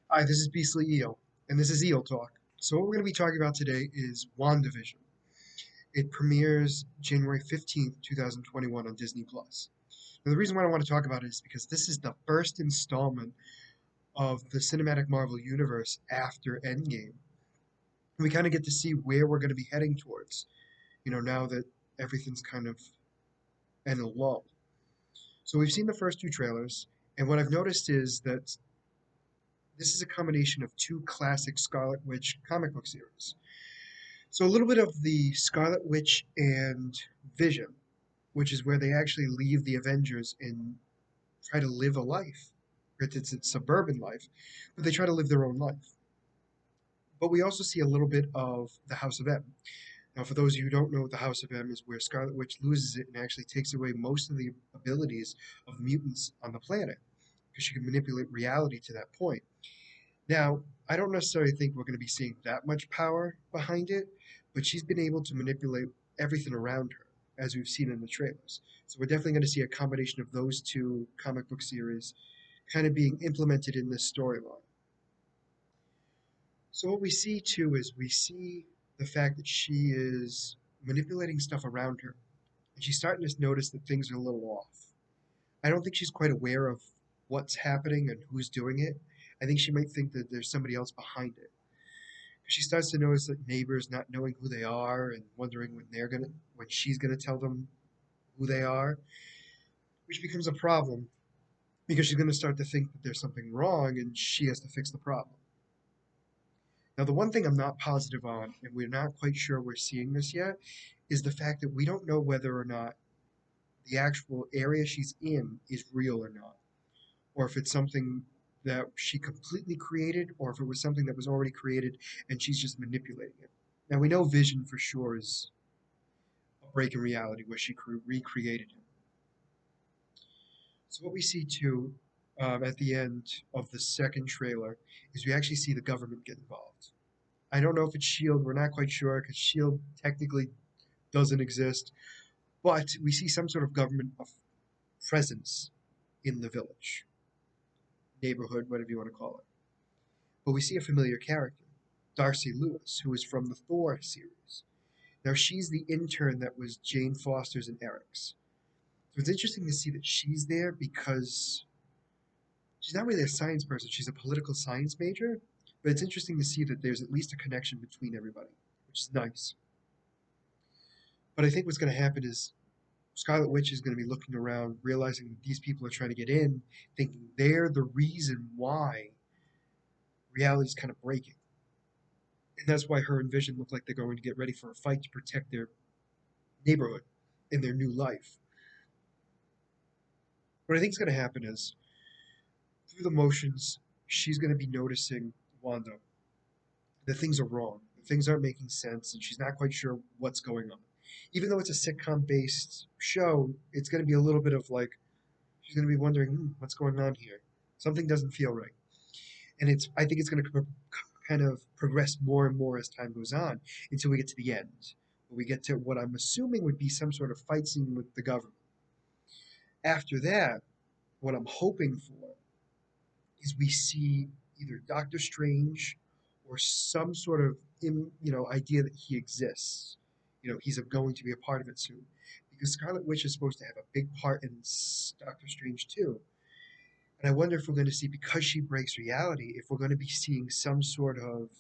Hi, this is Beastly Eel, and this is Eel Talk. So, what we're going to be talking about today is WandaVision. It premieres January 15th, 2021 on Disney Plus. Now, the reason why I want to talk about it is because this is the first installment of the cinematic Marvel universe after Endgame. We kind of get to see where we're going to be heading towards, now that everything's kind of in a lull. So, we've seen the first two trailers, and what I've noticed is that this is a combination of two classic Scarlet Witch comic book series. So a little bit of the Scarlet Witch and Vision, which is where they actually leave the Avengers and try to live a life. It's a suburban life, but they try to live their own life. But we also see a little bit of the House of M. Now, for those of you who don't know, what the House of M is where Scarlet Witch loses it and actually takes away most of the abilities of mutants on the planet because she can manipulate reality to that point. Now, I don't necessarily think we're going to be seeing that much power behind it, but she's been able to manipulate everything around her, as we've seen in the trailers. So we're definitely going to see a combination of those two comic book series kind of being implemented in this storyline. So what we see too is we see the fact that she is manipulating stuff around her, and she's starting to notice that things are a little off. I don't think she's quite aware of what's happening and who's doing it. I think she might think that there's somebody else behind it. She starts to notice that neighbors not knowing who they are and wondering when she's gonna tell them who they are, which becomes a problem because she's gonna start to think that there's something wrong and she has to fix the problem. Now, the one thing I'm not positive on, and we're not quite sure we're seeing this yet, is the fact that we don't know whether or not the actual area she's in is real or not, or if it's something that she completely created, or if it was something that was already created and she's just manipulating it. Now, we know Vision for sure is a break in reality where she recreated him. So what we see too at the end of the second trailer is we actually see the government get involved. I don't know if it's Shield. We're not quite sure because Shield technically doesn't exist, but we see some sort of government of presence in the village, neighborhood, whatever you want to call it. But we see a familiar character, Darcy Lewis, who is from the Thor series. Now she's the intern that was Jane Foster's and Eric's. So it's interesting to see that she's there because she's not really a science person. She's a political science major, but it's interesting to see that there's at least a connection between everybody, which is nice. But I think what's going to happen is Scarlet Witch is going to be looking around, realizing that these people are trying to get in, thinking they're the reason why reality's kind of breaking. And that's why her and Vision look like they're going to get ready for a fight to protect their neighborhood in their new life. What I think is going to happen is, through the motions, she's going to be noticing Wanda that things are wrong, that things aren't making sense, and she's not quite sure what's going on. Even though it's a sitcom based show, it's going to be a little bit of like, she's going to be wondering, what's going on here? Something doesn't feel right. And I think it's going to kind of progress more and more as time goes on until we get to the end. We get to what I'm assuming would be some sort of fight scene with the government. After that, what I'm hoping for is we see either Doctor Strange or some sort of idea that he exists. He's going to be a part of it soon, because Scarlet Witch is supposed to have a big part in Doctor Strange too. And I wonder if we're going to see, because she breaks reality, if we're going to be seeing some sort of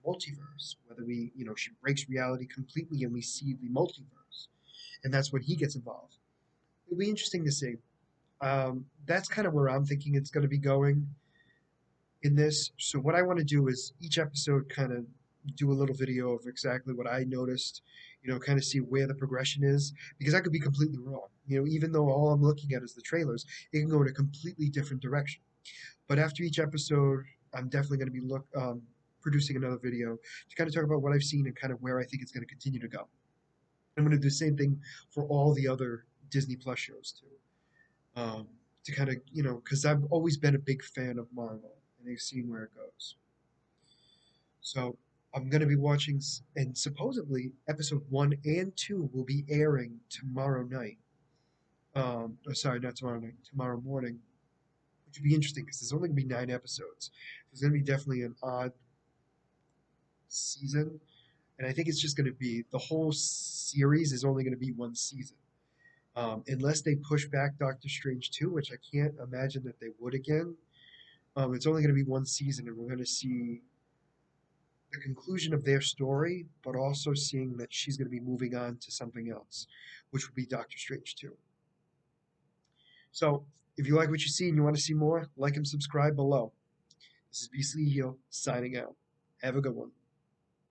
multiverse, whether she breaks reality completely and we see the multiverse, and that's when he gets involved. It'll be interesting to see. That's kind of where I'm thinking it's going to be going in this. So what I want to do is each episode kind of do a little video of exactly what I noticed, kind of see where the progression is, because I could be completely wrong. Even though all I'm looking at is the trailers, it can go in a completely different direction. But after each episode, I'm definitely going to be producing another video to kind of talk about what I've seen and kind of where I think it's going to continue to go. I'm going to do the same thing for all the other Disney Plus shows too, to kind of because I've always been a big fan of Marvel and I've seen where it goes. So I'm going to be watching, and supposedly episode 1 and 2 will be airing tomorrow night. Sorry, not tomorrow night, tomorrow morning. which would be interesting because there's only going to be 9 episodes. There's going to be definitely an odd season, and I think it's just going to be the whole series is only going to be one season. Unless they push back Doctor Strange 2, which I can't imagine that they would again. It's only going to be one season, and we're going to see the conclusion of their story, but also seeing that she's going to be moving on to something else, which would be Doctor Strange 2. So, if you like what you see and you want to see more, like and subscribe below. This is Beastly Heel signing out. Have a good one.